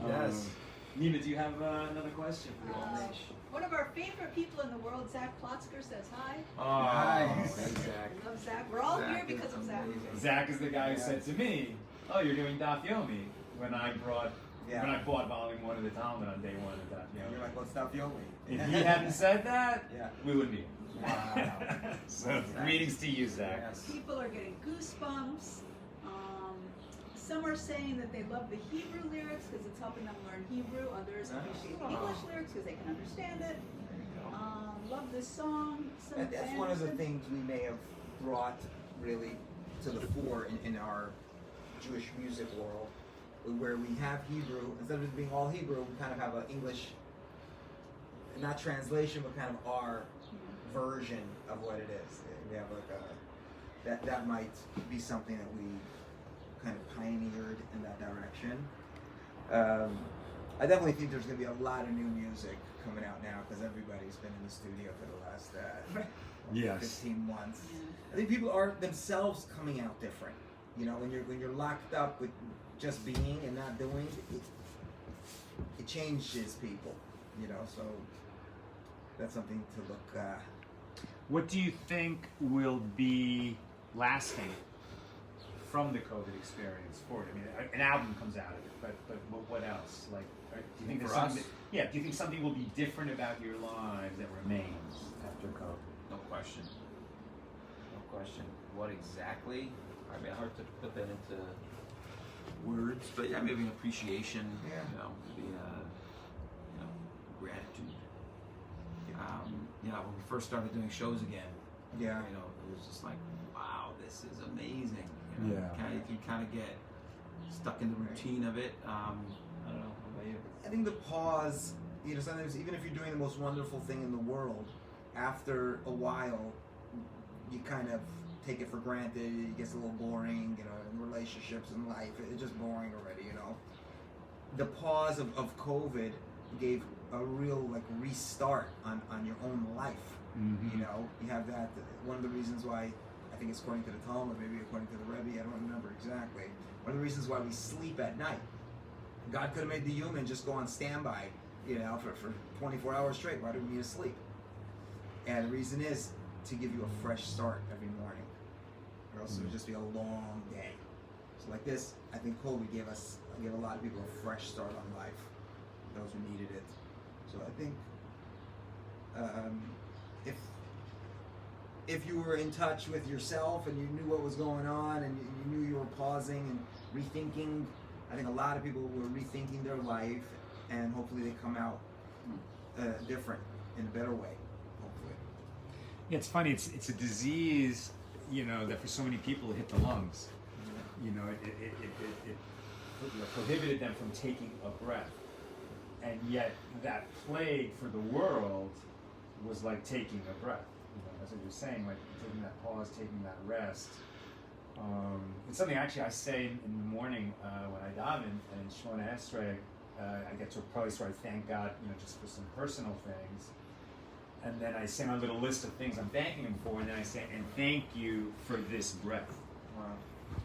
Yes. Nina, do you have another question for us? One of our favorite people in the world, Zach Plotzker, says hi. Oh, Nice. thanks, Zach. Love Zach. We're all Zach here is because of Zach. amazing. Zach is the guy who said to me, "Oh, you're doing Daf Yomi," when I bought volume 1 of the Talmud on day 1 of Daf You're Yomi. like, what's up, Yomi? If he hadn't said that, Yeah. we wouldn't be. Wow. So, greetings to you, Zach. Yes. People are getting goosebumps. Some are saying that they love the Hebrew lyrics because it's helping them learn Hebrew. Others appreciate the English lyrics because they can understand it. Love this song. Some That's one of the fans- things we may have brought really to the fore in our Jewish music world, where we have Hebrew, instead of it being all Hebrew, we kind of have an English, not translation, but kind of our version of what it is. We have like a, that might be something that we kind of pioneered in that direction. I definitely think there's going to be a lot of new music coming out now because everybody's been in the studio for the last Yes. 15 months. I think people are themselves coming out different. You know, when you're locked up with just being and not doing, it changes people. You know, so that's something to look. What do you think will be lasting from the COVID experience forward? I mean, an album comes out of it, but what else? Like, do you think there's For us? something? Yeah. Do you think something will be different about your lives that remains after COVID? No question. No question. What exactly? I mean, hard to put that into words, but yeah, maybe an appreciation. Yeah. You know, maybe you know, gratitude. You know, when we first started doing shows again, Yeah. you know, it was just like, wow, this is amazing. You know, Yeah. you can kind of get stuck in the routine of it. I don't know. How about you? I think the pause, you know, sometimes even if you're doing the most wonderful thing in the world, after a while, you kind of take it for granted. It gets a little boring, you know, in relationships and life. It's just boring already, you know. The pause of COVID gave a real like restart on your own life. Mm-hmm. You know, you have that. One of the reasons why, I think it's according to the Talmud, maybe according to the Rebbe, I don't remember exactly. One of the reasons why we sleep at night. God could have made the human just go on standby, you know, for 24 hours straight. Why do we need to sleep? And the reason is to give you a fresh start every morning, or else it would just be a long day. So like this, I think COVID gave a lot of people a fresh start on life, those who needed it. So I think if you were in touch with yourself and you knew what was going on and you knew you were pausing and rethinking, I think a lot of people were rethinking their life, and hopefully they come out different in a better way. Hopefully. Yeah, it's funny. It's a disease, you know, that for so many people it hit the lungs. You know, it prohibited them from taking a breath, and yet that plague for the world was like taking a breath. You know, that's what you're saying, like taking that pause, taking that rest. It's something actually I say in the morning when I daven, and in Shemona Esrei, I get to a place where I thank God, you know, just for some personal things. And then I say my little list of things I'm thanking him for, and then I say, and thank you for this breath. Wow.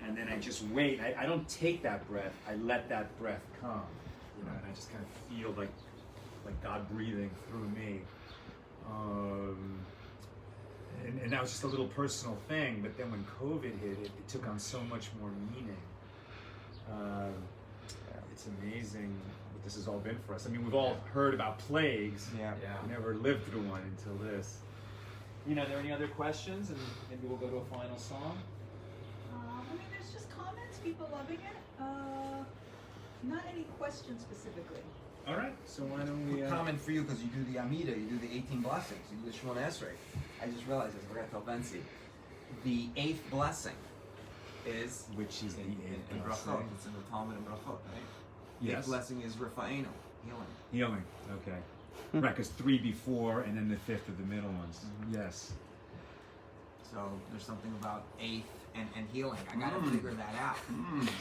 And then I just wait. I don't take that breath. I let that breath come. You know, and I just kind of feel like God breathing through me. And that was just a little personal thing. But then when COVID hit, it took on so much more meaning. It's amazing what this has all been for us. I mean, we've all heard about plagues. Yeah. We never lived through one until this. You know, are there any other questions? And maybe we'll go to a final song. I mean, there's just comments, people loving it. Not any questions specifically. All right. So why don't we? Common for you because you do the Amida, you do the 18 blessings, you do the Shemona Esrei. I just realized this. I forgot to tell Bensi. The 8th blessing is Which is the in eighth Brachot. blessing? It's in the Talmud and Brachot, right? The Yes. 8th blessing is Rafa'enu, healing. Healing. Okay. Right, because 3 before and then the 5th are the middle ones. Yes. So there's something about 8th and healing. I gotta figure that out.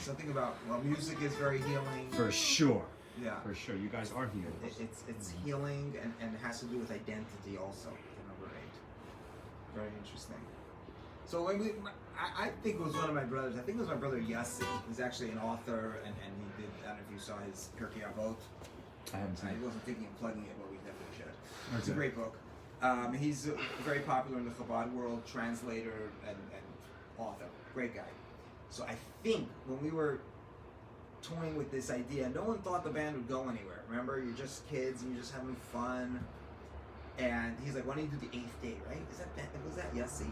Something about, well, music is very healing. For sure. Yeah. For sure. You guys are healers. It's healing and it has to do with identity also. Number 8. Very interesting. So when I think it was one of my brothers. I think it was my brother Yassi. He's actually an author and he did. I don't know if you saw his Pirkei Avot. I haven't seen I it. wasn't thinking of plugging it, but we definitely should. It's a Okay. great book. He's very popular in the Chabad world, translator and author. Great guy. So I think when we were toying with this idea, no one thought the band would go anywhere. Remember, you're just kids and you're just having fun. And he's like, "Why don't you do the 8th day, right? Was that Yassi?"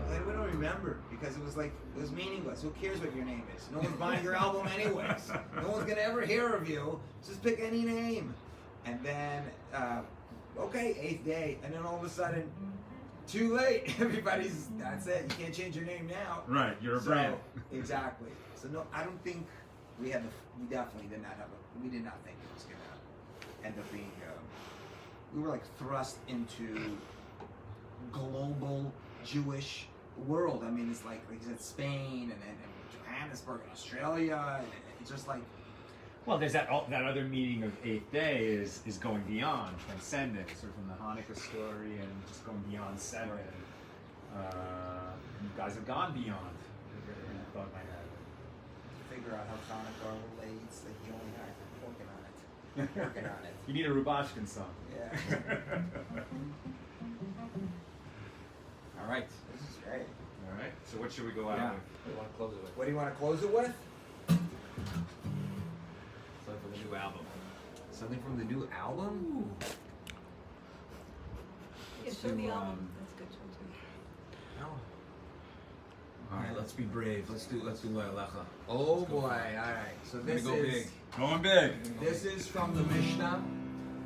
I don't remember because it was meaningless. Who cares what your name is? No one's buying your album anyways. No one's gonna ever hear of you. Just pick any name. And then, okay, 8th day. And then all of a sudden, too late. That's it. You can't change your name now. Right, you're a So, brand. Exactly. So no, I don't think we definitely did not we did not think it was gonna end up being, we were like thrust into global Jewish world. I mean, it's like you said, Spain and Johannesburg and Australia, and it's just like, Well, there's that other meaning of 8th day is going beyond, transcendent, sort of from the Hanukkah story and just going beyond 7. You guys have gone beyond. I thought I had. figure out how Hanukkah relates to healing. I'm working on it. Working on it. You need a Rubashkin song. Yeah. All right. This is great. All right. So what should we go out Yeah. with? What do you want to close it with? What do you want to close it with? Something for the new album. Something from the new album? Yeah, show the album. That's a good show too. No. All right, let's be brave. Let's do Loyalecha. Oh boy! All right. So We're this gonna go is big. Going big. this is from the Mishnah.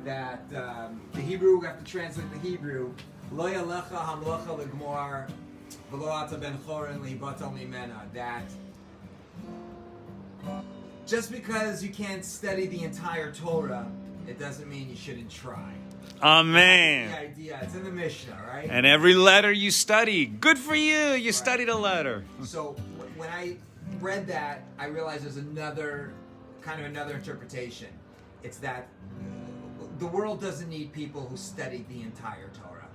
That the Hebrew, we have to translate the Hebrew. Lo yalecha hamlocha legmor v'lo ata ben chorin libatal mimena. That just because you can't study the entire Torah, it doesn't mean you shouldn't try. The Amen. idea, it's in the Mishnah, right? And every letter you study, good for you. You studied a letter. So when I read that, I realized there's another interpretation. It's that the world doesn't need people who studied the entire Torah.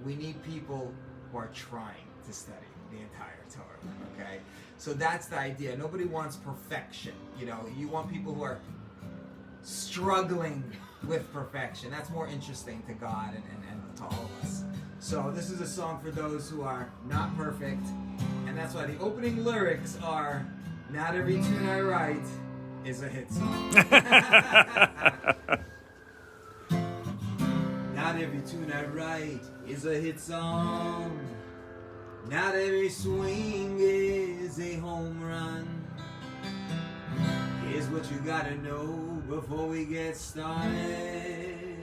We need people who are trying to study the entire Torah. Okay, so that's the idea. Nobody wants perfection. You know, you want people who are struggling with perfection. That's more interesting to God and to all of us. So this is a song for those who are not perfect, and that's why the opening lyrics are, "Not every tune I write is a hit song." Not every tune I write is a hit song. Not every swing is a home run. Here's what you gotta know before we get started.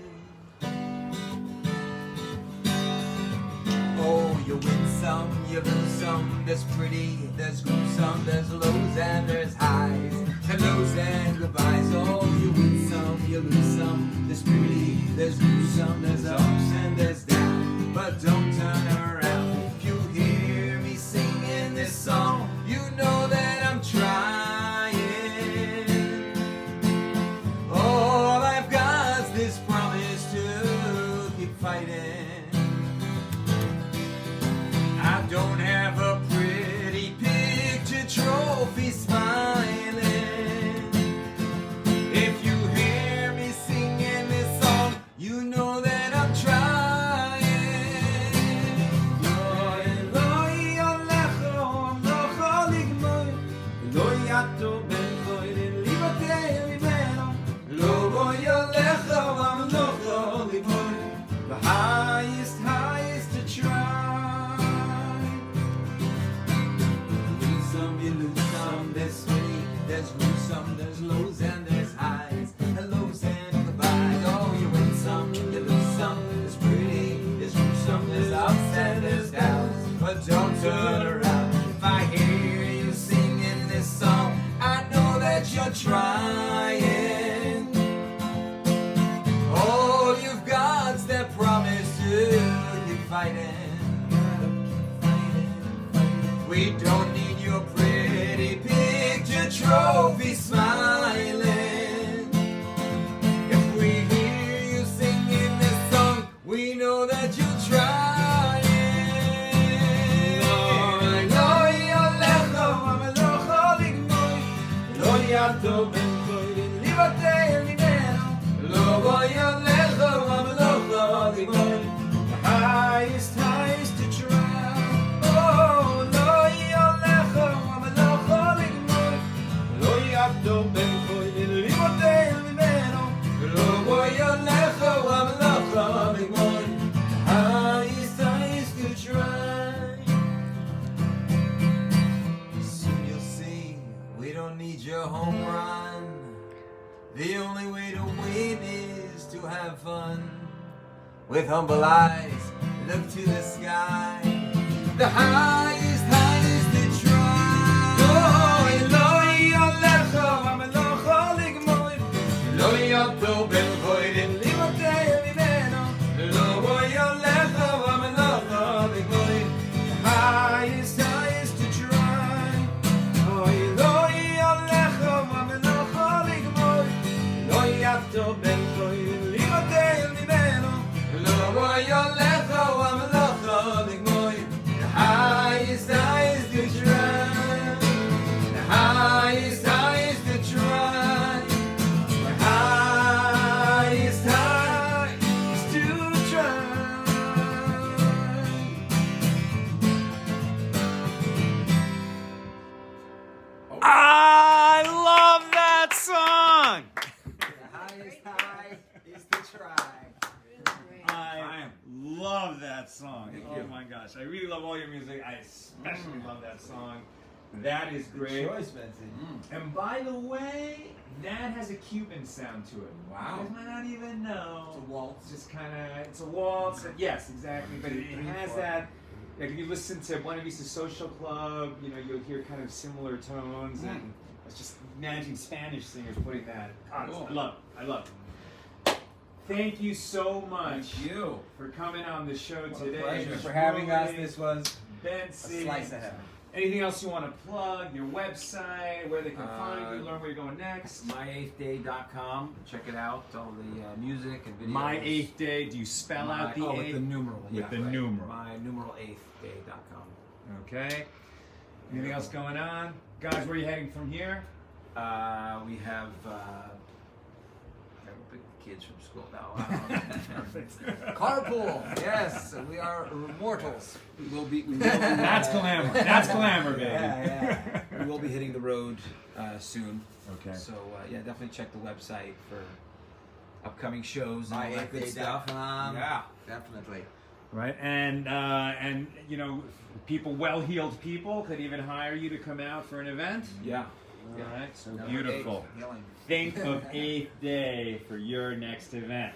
Oh, you win some, you lose some. There's pretty, there's gruesome, there's lows and there's highs. Hellos and goodbyes. Oh, you win some, you lose some. There's pretty, there's gruesome, there's ups and there's downs. But don't turn around. If you hear me singing this song, you know that I'm trying. All I've got's this promise to keep fighting. I don't have a pretty picture trophy smiling. If you hear me singing this song, you know that I'm trying. The highest to try. You lose some, there's sweet, there's gruesome, there's lows and there's highs, and lows and turn around. If I hear you singing this song, I know that you're trying. All you've got's that promise to keep fighting. We don't need your pretty picture trophy smiling. If we hear you singing this song, we know that you're trying. Highest to try. Oh, lo yolecho, amalocho ligmoy. Lo yabdo ben koy, libote limeno. Lo yolecho, amalocho ligmoy. Highest to try. Soon you'll see, we don't need your home run. The only way to win is to have fun. With humble eyes, look to the sky. The highest to try. Oh, Eloi Alecho, Amelocho Ligmoy. Eloi Abdo Ben Choyden, Limotei Limeno. Eloi Alecho, Amelocho Ligmoy. The highest to try. Oh, Eloi Alecho, Amelocho Ligmoy. Eloi Abdo Ben Choyden, Limotei Limeno. Yolecho, amalocho, ligmoy. The highest to try. The highest to try. The highest to try. I love that song. The highest high is to try. I love that song. Thank Oh you. my gosh. I really love all your music. I especially love that song. That is great. Choice, Betsy. And by the way, that has a Cuban sound to it. Wow. You guys might not even know. It's a waltz. It's just kind of, it's a waltz. Yes, exactly. But it has that, like if you listen to Buena Vista Social Club, you know, you'll hear kind of similar tones. And I was just imagining Spanish singers putting that. Cool. I love it. Thank you so much Thank you. for coming on the show What a today. pleasure. Thank you for having us. Shmuley, This was a Betsy. slice of heaven. Anything else you want to plug? Your website, where they can find you, learn where you're going next. My8thday.com. Check it out. All the music and videos. My Eighth Day. Do you spell out the with eighth? the numeral. With yeah, the right. numeral. My numeral 8thday.com. Okay. Anything else going on, guys? Where are you heading from here? We have pick the kids from school now. Carpool. Yes, we are mortals. We will be. That's glamour. That's glamour, baby. Yeah. We will be hitting the road soon. Okay. So yeah, definitely check the website for upcoming shows and all that good stuff. My8thday.com. Yeah. Definitely. Right, and you know, people, well-heeled people could even hire you to come out for an event. Yeah. All right, so Number beautiful. 8, healing. Think of 8th Day for your next event.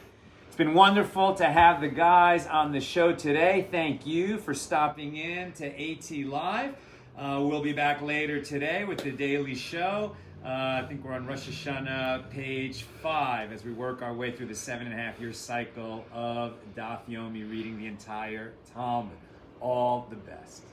It's been wonderful to have the guys on the show today. Thank you for stopping in to AT Live. We'll be back later today with the Daily Show. I think we're on Rosh Hashanah page 5 as we work our way through the 7.5-year cycle of Daf Yomi, reading the entire Talmud. All the best.